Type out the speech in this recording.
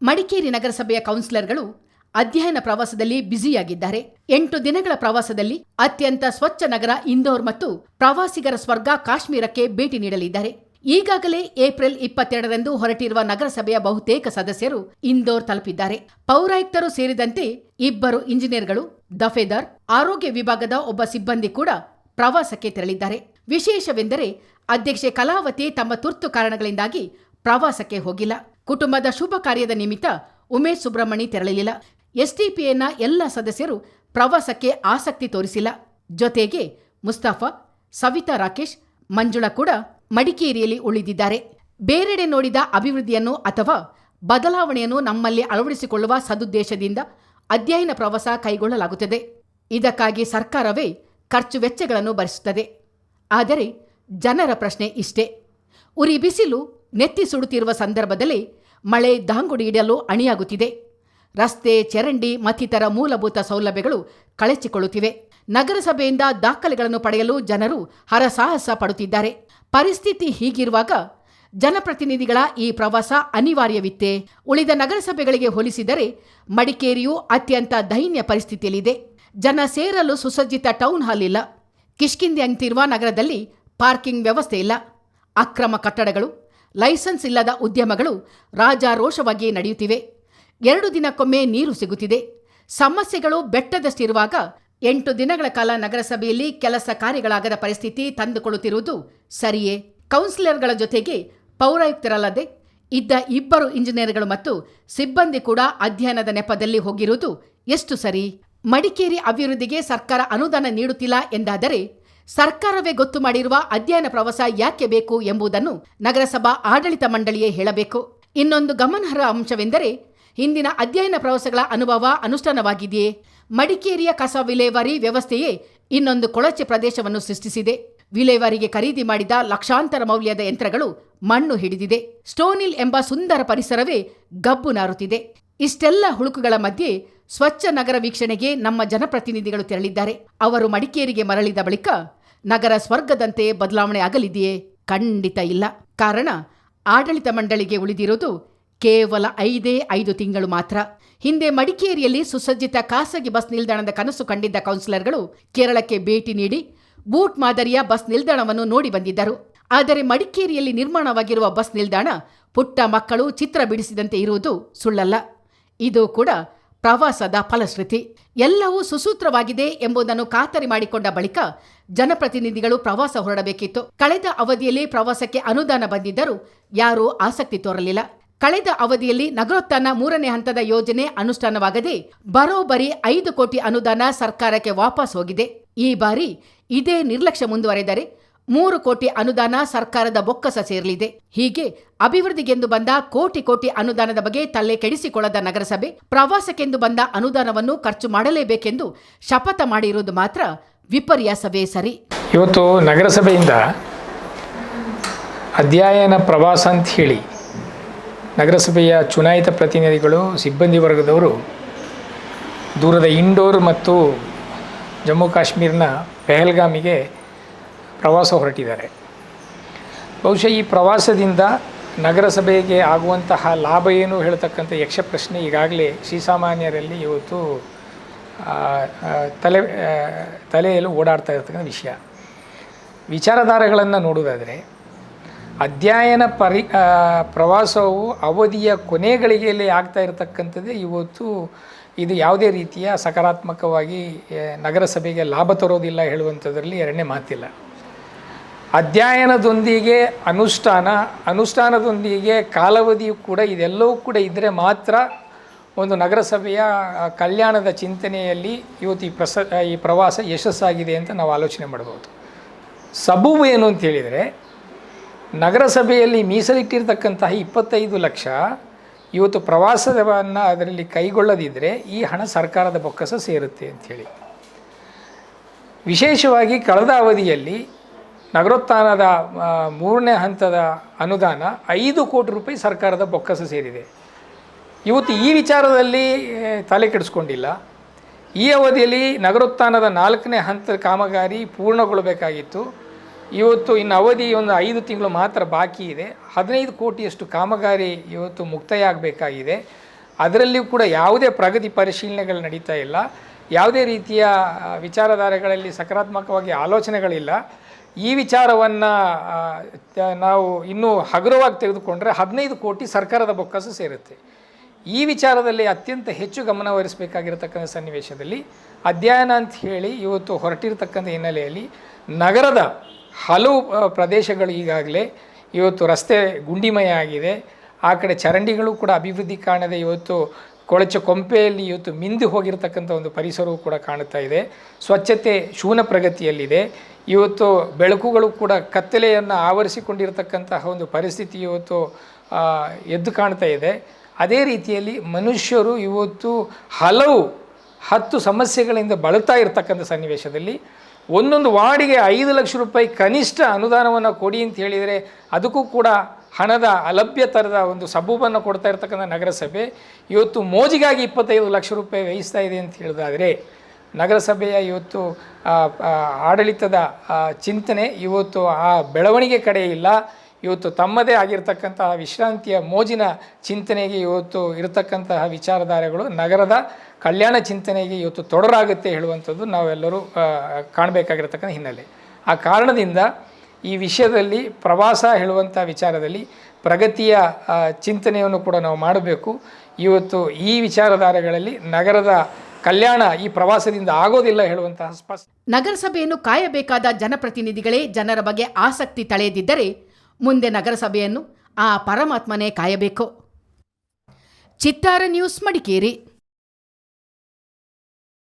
ಮಡಿಕೇರಿ ನಗರಸಭೆಯ ಕೌನ್ಸಿಲರ್ಗಳು ಅಧ್ಯಯನ ಪ್ರವಾಸದಲ್ಲಿ ಬ್ಯುಸಿಯಾಗಿದ್ದಾರೆ. 8 ದಿನಗಳ ಪ್ರವಾಸದಲ್ಲಿ ಅತ್ಯಂತ ಸ್ವಚ್ಛ ನಗರ ಇಂದೋರ್ ಮತ್ತು ಪ್ರವಾಸಿಗರ ಸ್ವರ್ಗ ಕಾಶ್ಮೀರಕ್ಕೆ ಭೇಟಿ ನೀಡಲಿದ್ದಾರೆ. ಈಗಾಗಲೇ ಏಪ್ರಿಲ್ 22ರಂದು ಹೊರಟಿರುವ ನಗರಸಭೆಯ ಬಹುತೇಕ ಸದಸ್ಯರು ಇಂದೋರ್ ತಲುಪಿದ್ದಾರೆ. ಪೌರಾಯುಕ್ತರು ಸೇರಿದಂತೆ 2 ಇಂಜಿನಿಯರ್ಗಳು, ದಫೇದಾರ್, ಆರೋಗ್ಯ ವಿಭಾಗದ ಒಬ್ಬ ಸಿಬ್ಬಂದಿ ಕೂಡ ಪ್ರವಾಸಕ್ಕೆ ತೆರಳಿದ್ದಾರೆ. ವಿಶೇಷವೆಂದರೆ ಅಧ್ಯಕ್ಷೆ ಕಲಾವತಿ ತಮ್ಮ ತುರ್ತು ಕಾರಣಗಳಿಂದಾಗಿ ಪ್ರವಾಸಕ್ಕೆ ಹೋಗಿಲ್ಲ. ಕುಟುಂಬದ ಶುಭ ಕಾರ್ಯದ ನಿಮಿತ್ತ ಉಮೇಶ್ ಸುಬ್ರಹ್ಮಣಿ ತೆರಳಲಿಲ್ಲ. ಎಸ್ಡಿಪಿಎನ ಎಲ್ಲ ಸದಸ್ಯರು ಪ್ರವಾಸಕ್ಕೆ ಆಸಕ್ತಿ ತೋರಿಸಿಲ್ಲ. ಜೊತೆಗೆ ಮುಸ್ತಫಾ, ಸವಿತಾ ರಾಕೇಶ್, ಮಂಜುಳಾ ಕೂಡ ಮಡಿಕೇರಿಯಲ್ಲಿ ಉಳಿದಿದ್ದಾರೆ. ಬೇರೆಡೆ ನೋಡಿದ ಅಭಿವೃದ್ಧಿಯನ್ನು ಅಥವಾ ಬದಲಾವಣೆಯನ್ನು ನಮ್ಮಲ್ಲಿ ಅಳವಡಿಸಿಕೊಳ್ಳುವ ಸದುದ್ದೇಶದಿಂದ ಅಧ್ಯಯನ ಪ್ರವಾಸ ಕೈಗೊಳ್ಳಲಾಗುತ್ತದೆ. ಇದಕ್ಕಾಗಿ ಸರ್ಕಾರವೇ ಖರ್ಚು ವೆಚ್ಚಗಳನ್ನು ಭರಿಸುತ್ತದೆ. ಆದರೆ ಜನರ ಪ್ರಶ್ನೆ ಇಷ್ಟೇ: ಉರಿ ಬಿಸಿಲು ನೆತ್ತಿ ಸುಡುತ್ತಿರುವ ಸಂದರ್ಭದಲ್ಲಿ ಮಳೆ ದಾಂಗುಡಿ ಇಡಲು ಅಣಿಯಾಗುತ್ತಿದೆ. ರಸ್ತೆ, ಚರಂಡಿ ಮತ್ತಿತರ ಮೂಲಭೂತ ಸೌಲಭ್ಯಗಳು ಕಳಚಿಕೊಳ್ಳುತ್ತಿವೆ. ನಗರಸಭೆಯಿಂದ ದಾಖಲೆಗಳನ್ನು ಪಡೆಯಲು ಜನರು ಹರಸಾಹಸ ಪಡುತ್ತಿದ್ದಾರೆ. ಪರಿಸ್ಥಿತಿ ಹೀಗಿರುವಾಗ ಜನಪ್ರತಿನಿಧಿಗಳ ಈ ಪ್ರವಾಸ ಅನಿವಾರ್ಯವಿತ್ತೇ? ಉಳಿದ ನಗರಸಭೆಗಳಿಗೆ ಹೋಲಿಸಿದರೆ ಮಡಿಕೇರಿಯು ಅತ್ಯಂತ ದೈನ್ಯ ಪರಿಸ್ಥಿತಿಯಲ್ಲಿದೆ. ಜನ ಸೇರಲು ಸುಸಜ್ಜಿತ ಟೌನ್ ಹಾಲ್ ಇಲ್ಲ. ಕಿಷ್ಕಿಂದೆ ಅಂತಿರುವ ನಗರದಲ್ಲಿ ಪಾರ್ಕಿಂಗ್ ವ್ಯವಸ್ಥೆ ಇಲ್ಲ. ಅಕ್ರಮ ಕಟ್ಟಡಗಳು, ಲೈಸೆನ್ಸ್ ಇಲ್ಲದ ಉದ್ಯಮಗಳು ರಾಜಾರೋಷವಾಗಿ ನಡೆಯುತ್ತಿವೆ. 2 ದಿನಕ್ಕೊಮ್ಮೆ ನೀರು ಸಿಗುತ್ತಿದೆ. ಸಮಸ್ಯೆಗಳು ಬೆಟ್ಟದಷ್ಟಿರುವಾಗ 8 ದಿನಗಳ ಕಾಲ ನಗರಸಭೆಯಲ್ಲಿ ಕೆಲಸ ಕಾರ್ಯಗಳಾಗದ ಪರಿಸ್ಥಿತಿ ತಂದುಕೊಳ್ಳುತ್ತಿರುವುದು ಸರಿಯೇ? ಕೌನ್ಸಿಲರ್ಗಳ ಜೊತೆಗೆ ಪೌರಾಯುಕ್ತರಲ್ಲದೆ ಇದ್ದ 2 ಇಂಜಿನಿಯರ್ಗಳು ಮತ್ತು ಸಿಬ್ಬಂದಿ ಕೂಡ ಅಧ್ಯಯನದ ನೆಪದಲ್ಲಿ ಹೋಗಿರುವುದು ಎಷ್ಟು ಸರಿ? ಮಡಿಕೇರಿ ಅಭಿವೃದ್ಧಿಗೆ ಸರ್ಕಾರ ಅನುದಾನ ನೀಡುತ್ತಿಲ್ಲ ಎಂದಾದರೆ ಸರ್ಕಾರವೇ ಗೊತ್ತು ಮಾಡಿರುವ ಅಧ್ಯಯನ ಪ್ರವಾಸ ಯಾಕೆ ಬೇಕು ಎಂಬುದನ್ನು ನಗರಸಭಾ ಆಡಳಿತ ಮಂಡಳಿಯೇ ಹೇಳಬೇಕು. ಇನ್ನೊಂದು ಗಮನಾರ್ಹ ಅಂಶವೆಂದರೆ ಹಿಂದಿನ ಅಧ್ಯಯನ ಪ್ರವಾಸಗಳ ಅನುಭವ ಅನುಷ್ಠಾನವಾಗಿದೆಯೇ? ಮಡಿಕೇರಿಯ ಕಸ ವಿಲೇವಾರಿ ವ್ಯವಸ್ಥೆಯೇ ಇನ್ನೊಂದು ಕೊಳಚೆ ಪ್ರದೇಶವನ್ನು ಸೃಷ್ಟಿಸಿದೆ. ವಿಲೇವಾರಿಗೆ ಖರೀದಿ ಮಾಡಿದ ಲಕ್ಷಾಂತರ ಮೌಲ್ಯದ ಯಂತ್ರಗಳು ಮಣ್ಣು ಹಿಡಿದಿದೆ. ಸ್ಟೋನಿಲ್ ಎಂಬ ಸುಂದರ ಪರಿಸರವೇ ಗಬ್ಬು ನಾರುತ್ತಿದೆ. ಇಷ್ಟೆಲ್ಲ ಹುಳುಕುಗಳ ಮಧ್ಯೆ ಸ್ವಚ್ಛ ನಗರ ವೀಕ್ಷಣೆಗೆ ನಮ್ಮ ಜನಪ್ರತಿನಿಧಿಗಳು ತೆರಳಿದ್ದಾರೆ. ಅವರು ಮಡಿಕೇರಿಗೆ ಮರಳಿದ ಬಳಿಕ ನಗರ ಸ್ವರ್ಗದಂತೆ ಬದಲಾವಣೆ ಆಗಲಿದೆಯೇ? ಖಂಡಿತ ಇಲ್ಲ. ಕಾರಣ ಆಡಳಿತ ಮಂಡಳಿಗೆ ಉಳಿದಿರುವುದು ಕೇವಲ 5 ತಿಂಗಳು ಮಾತ್ರ. ಹಿಂದೆ ಮಡಿಕೇರಿಯಲ್ಲಿ ಸುಸಜ್ಜಿತ ಖಾಸಗಿ ಬಸ್ ನಿಲ್ದಾಣದ ಕನಸು ಕಂಡಿದ್ದ ಕೌನ್ಸಿಲರ್ಗಳು ಕೇರಳಕ್ಕೆ ಭೇಟಿ ನೀಡಿ ಬೂಟ್ ಮಾದರಿಯ ಬಸ್ ನಿಲ್ದಾಣವನ್ನು ನೋಡಿ ಬಂದಿದ್ದರು. ಆದರೆ ಮಡಿಕೇರಿಯಲ್ಲಿ ನಿರ್ಮಾಣವಾಗಿರುವ ಬಸ್ ನಿಲ್ದಾಣ ಪುಟ್ಟ ಮಕ್ಕಳು ಚಿತ್ರ ಬಿಡಿಸಿದಂತೆ ಇರುವುದು ಸುಳ್ಳಲ್ಲ. ಇದು ಕೂಡ ಪ್ರವಾಸದ ಫಲಶ್ರುತಿ. ಎಲ್ಲವೂ ಸುಸೂತ್ರವಾಗಿದೆ ಎಂಬುದನ್ನು ಖಾತರಿ ಮಾಡಿಕೊಂಡ ಬಳಿಕ ಜನಪ್ರತಿನಿಧಿಗಳು ಪ್ರವಾಸ ಹೊರಡಬೇಕಿತ್ತು. ಕಳೆದ ಅವಧಿಯಲ್ಲಿ ಪ್ರವಾಸಕ್ಕೆ ಅನುದಾನ ಬಂದಿದ್ದರೂ ಯಾರೂ ಆಸಕ್ತಿ ತೋರಲಿಲ್ಲ. ಕಳೆದ ಅವಧಿಯಲ್ಲಿ ನಗರೋತ್ಥಾನ 3ನೇ ಹಂತದ ಯೋಜನೆ ಅನುಷ್ಠಾನವಾಗದೆ ಬರೋಬ್ಬರಿ 5 ಕೋಟಿ ಅನುದಾನ ಸರ್ಕಾರಕ್ಕೆ ವಾಪಸ್ ಹೋಗಿದೆ. ಈ ಬಾರಿ ಇದೇ ನಿರ್ಲಕ್ಷ್ಯ ಮುಂದುವರೆದರೆ 3 ಕೋಟಿ ಅನುದಾನ ಸರ್ಕಾರದ ಬೊಕ್ಕಸ ಸೇರಲಿದೆ. ಹೀಗೆ ಅಭಿವೃದ್ಧಿಗೆಂದು ಬಂದ ಕೋಟಿ ಅನುದಾನದ ಬಗ್ಗೆ ತಲೆ ಕೆಡಿಸಿಕೊಳ್ಳದ ನಗರಸಭೆ ಪ್ರವಾಸಕ್ಕೆಂದು ಬಂದ ಅನುದಾನವನ್ನು ಖರ್ಚು ಮಾಡಲೇಬೇಕೆಂದು ಶಪಥ ಮಾಡಿರುವುದು ಮಾತ್ರ ವಿಪರ್ಯಾಸವೇ ಸರಿ. ಇವತ್ತು ನಗರಸಭೆಯಿಂದ ಅಧ್ಯಯನ ಪ್ರವಾಸ ಅಂತ ಹೇಳಿ ನಗರಸಭೆಯ ಚುನಾಯಿತ ಪ್ರತಿನಿಧಿಗಳು, ಸಿಬ್ಬಂದಿ ವರ್ಗದವರು ದೂರದ ಇಂಡೋರ್ ಮತ್ತು ಜಮ್ಮು ಕಾಶ್ಮೀರ್ನ ಪೆಹಲ್ಗಾಮಿಗೆ ಪ್ರವಾಸ ಹೊರಟಿದ್ದಾರೆ. ಬಹುಶಃ ಈ ಪ್ರವಾಸದಿಂದ ನಗರಸಭೆಗೆ ಆಗುವಂತಹ ಲಾಭ ಏನು ಹೇಳ್ತಕ್ಕಂಥ ಯಕ್ಷ ಪ್ರಶ್ನೆ ಈಗಾಗಲೇ ಶ್ರೀಸಾಮಾನ್ಯರಲ್ಲಿ ಇವತ್ತು ತಲೆಯಲ್ಲಿ ಓಡಾಡ್ತಾ ಇರತಕ್ಕಂಥ ವಿಷಯ. ವಿಚಾರಧಾರೆಗಳನ್ನು ನೋಡುವುದಾದರೆ ಅಧ್ಯಯನ ಪ್ರವಾಸವು ಅವಧಿಯ ಕೊನೆಗಳಿಗೆಯಲ್ಲಿ ಆಗ್ತಾ ಇರತಕ್ಕಂಥದ್ದೇ ಇವತ್ತು ಇದು ಯಾವುದೇ ರೀತಿಯ ಸಕಾರಾತ್ಮಕವಾಗಿ ನಗರಸಭೆಗೆ ಲಾಭ ತರೋದಿಲ್ಲ ಹೇಳುವಂಥದ್ರಲ್ಲಿ ಎರಡನೇ ಮಾತಿಲ್ಲ. ಅಧ್ಯಯನದೊಂದಿಗೆ ಅನುಷ್ಠಾನದೊಂದಿಗೆ ಕಾಲಾವಧಿಯು ಕೂಡ ಇದೆಲ್ಲವೂ ಕೂಡ ಇದ್ದರೆ ಮಾತ್ರ ಒಂದು ನಗರಸಭೆಯ ಕಲ್ಯಾಣದ ಚಿಂತನೆಯಲ್ಲಿ ಇವತ್ತು ಈ ಪ್ರವಾಸ ಯಶಸ್ಸಾಗಿದೆ ಅಂತ ನಾವು ಆಲೋಚನೆ ಮಾಡ್ಬೋದು. ಸಬೂಬು ಏನು ಅಂತ ಹೇಳಿದರೆ, ನಗರಸಭೆಯಲ್ಲಿ ಮೀಸಲಿಟ್ಟಿರ್ತಕ್ಕಂತಹ 25 ಲಕ್ಷ ಇವತ್ತು ಪ್ರವಾಸವನ್ನು ಅದರಲ್ಲಿ ಕೈಗೊಳ್ಳದಿದ್ದರೆ ಈ ಹಣ ಸರ್ಕಾರದ ಬೊಕ್ಕಸ ಸೇರುತ್ತೆ ಅಂಥೇಳಿ. ವಿಶೇಷವಾಗಿ ಕಳೆದ ಅವಧಿಯಲ್ಲಿ ನಗರೋತ್ಥಾನದ 3ನೇ ಹಂತದ ಅನುದಾನ 5 ಕೋಟಿ ರೂಪಾಯಿ ಸರ್ಕಾರದ ಬೊಕ್ಕಸ ಸೇರಿದೆ. ಇವತ್ತು ಈ ವಿಚಾರದಲ್ಲಿ ತಲೆ ಕೆಡಿಸ್ಕೊಂಡಿಲ್ಲ. ಈ ಅವಧಿಯಲ್ಲಿ ನಗರೋತ್ಥಾನದ 4ನೇ ಹಂತದ ಕಾಮಗಾರಿ ಪೂರ್ಣಗೊಳ್ಳಬೇಕಾಗಿತ್ತು. ಇವತ್ತು ಇನ್ನು ಅವಧಿ ಒಂದು 5 ತಿಂಗಳು ಮಾತ್ರ ಬಾಕಿ ಇದೆ. 15 ಕೋಟಿಯಷ್ಟು ಕಾಮಗಾರಿ ಇವತ್ತು ಮುಕ್ತಾಯ ಆಗಬೇಕಾಗಿದೆ. ಅದರಲ್ಲಿಯೂ ಕೂಡ ಯಾವುದೇ ಪ್ರಗತಿ ಪರಿಶೀಲನೆಗಳು ನಡೀತಾ ಇಲ್ಲ, ಯಾವುದೇ ರೀತಿಯ ವಿಚಾರಧಾರೆಗಳಲ್ಲಿ ಸಕಾರಾತ್ಮಕವಾಗಿ ಆಲೋಚನೆಗಳಿಲ್ಲ. ಈ ವಿಚಾರವನ್ನು ನಾವು ಇನ್ನೂ ಹಗುರವಾಗಿ ತೆಗೆದುಕೊಂಡ್ರೆ 15 ಕೋಟಿ ಸರ್ಕಾರದ ಬೊಕ್ಕಸು ಸೇರುತ್ತೆ. ಈ ವಿಚಾರದಲ್ಲಿ ಅತ್ಯಂತ ಹೆಚ್ಚು ಗಮನಹರಿಸಬೇಕಾಗಿರತಕ್ಕಂಥ ಸನ್ನಿವೇಶದಲ್ಲಿ ಅಧ್ಯಯನ ಅಂತ ಹೇಳಿ ಇವತ್ತು ಹೊರಟಿರತಕ್ಕಂಥ ಹಿನ್ನೆಲೆಯಲ್ಲಿ ನಗರದ ಹಲವು ಪ್ರದೇಶಗಳು ಈಗಾಗಲೇ ಇವತ್ತು ರಸ್ತೆ ಗುಂಡಿಮಯ ಆಗಿದೆ. ಆ ಕಡೆ ಚರಂಡಿಗಳು ಕೂಡ ಅಭಿವೃದ್ಧಿ ಕಾಣದೆ ಇವತ್ತು ಕೊಳಚೆ ಕೊಂಪೆಯಲ್ಲಿ ಇವತ್ತು ಮಿಂದು ಹೋಗಿರತಕ್ಕಂಥ ಒಂದು ಪರಿಸರವೂ ಕೂಡ ಕಾಣುತ್ತಾ ಇದೆ. ಸ್ವಚ್ಛತೆ ಶೂನ್ಯ ಪ್ರಗತಿಯಲ್ಲಿದೆ. ಇವತ್ತು ಬೆಳಕುಗಳು ಕೂಡ ಕತ್ತಲೆಯನ್ನು ಆವರಿಸಿಕೊಂಡಿರತಕ್ಕಂತಹ ಒಂದು ಪರಿಸ್ಥಿತಿ ಇವತ್ತು ಎದ್ದು ಕಾಣ್ತಾ ಇದೆ. ಅದೇ ರೀತಿಯಲ್ಲಿ ಮನುಷ್ಯರು ಇವತ್ತು ಹಲವು 10 ಸಮಸ್ಯೆಗಳಿಂದ ಬಳಲ್ತಾ ಇರತಕ್ಕಂಥ ಸನ್ನಿವೇಶದಲ್ಲಿ ಒಂದೊಂದು ವಾರ್ಡಿಗೆ 5 ಲಕ್ಷ ರೂಪಾಯಿ ಕನಿಷ್ಠ ಅನುದಾನವನ್ನು ಕೊಡಿ ಅಂತ ಹೇಳಿದರೆ ಅದಕ್ಕೂ ಕೂಡ ಹಣದ ಅಲಭ್ಯತರದ ಒಂದು ಸಬೂಬನ್ನು ಕೊಡ್ತಾ ಇರ್ತಕ್ಕಂಥ ನಗರಸಭೆ ಇವತ್ತು ಮೋಜಿಗಾಗಿ 25 ಲಕ್ಷ ರೂಪಾಯಿ ವ್ಯಯಿಸ್ತಾ ಇದೆ ಅಂತ ಹೇಳಿದಾದರೆ ನಗರಸಭೆಯ ಇವತ್ತು ಆಡಳಿತದ ಚಿಂತನೆ ಇವತ್ತು ಆ ಬೆಳವಣಿಗೆ ಕಡೆ ಇಲ್ಲ. ಇವತ್ತು ತಮ್ಮದೇ ಆಗಿರ್ತಕ್ಕಂತಹ ವಿಶ್ರಾಂತಿಯ ಮೋಜಿನ ಚಿಂತನೆಗೆ ಇವತ್ತು ಇರತಕ್ಕಂತಹ ವಿಚಾರಧಾರೆಗಳು ನಗರದ ಕಲ್ಯಾಣ ಚಿಂತನೆಗೆ ಇವತ್ತು ತೊಡರಾಗುತ್ತೆ ಹೇಳುವಂಥದ್ದು ನಾವೆಲ್ಲರೂ ಕಾಣಬೇಕಾಗಿರ್ತಕ್ಕಂಥ ಹಿನ್ನೆಲೆ. ಆ ಕಾರಣದಿಂದ ಈ ವಿಷಯದಲ್ಲಿ ಪ್ರವಾಸ ಹೇಳುವಂಥ ವಿಚಾರದಲ್ಲಿ ಪ್ರಗತಿಯ ಚಿಂತನೆಯನ್ನು ಕೂಡ ನಾವು ಮಾಡಬೇಕು. ಇವತ್ತು ಈ ವಿಚಾರಧಾರೆಗಳಲ್ಲಿ ನಗರದ ಕಲ್ಯಾಣ ಈ ಪ್ರವಾಸದಿಂದ ಆಗೋದಿಲ್ಲ ಹೇಳುವಂತಹ ಸ್ಪಷ್ಟ. ನಗರಸಭೆಯನ್ನು ಕಾಯಬೇಕಾದ ಜನಪ್ರತಿನಿಧಿಗಳೇ ಜನರ ಬಗ್ಗೆ ಆಸಕ್ತಿ ತಳೆಯದಿದ್ದರೆ ಮುಂದೆ ನಗರಸಭೆಯನ್ನು ಆ ಪರಮಾತ್ಮನೇ ಕಾಯಬೇಕು. ಚಿತ್ತಾರ ನ್ಯೂಸ್, ಮಡಿಕೇರಿ.